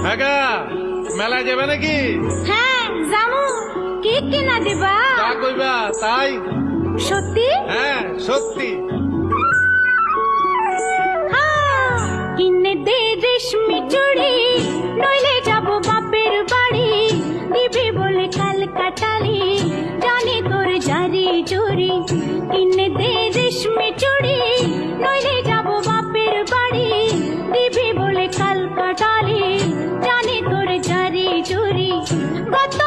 হ্যাঁ মেলায় যাবে নাকি? হ্যাঁ জামু। কি কিনা দিবা? যা কইবা তাই। সত্যি? হ্যাঁ সত্যি। হ্যাঁ, কিনে দে রেশমি চুড়ি, নইলে যাব বাপের বাড়ি। দিবি বলে কাল কাটালি, জানি তোর জারি জুরি। কিনে দে রেশমি চুড়ি, নইলে যাব বাপের বাড়ি। দিবি বলে কাল কাটালি, জানি তোর জারি জুরি। গত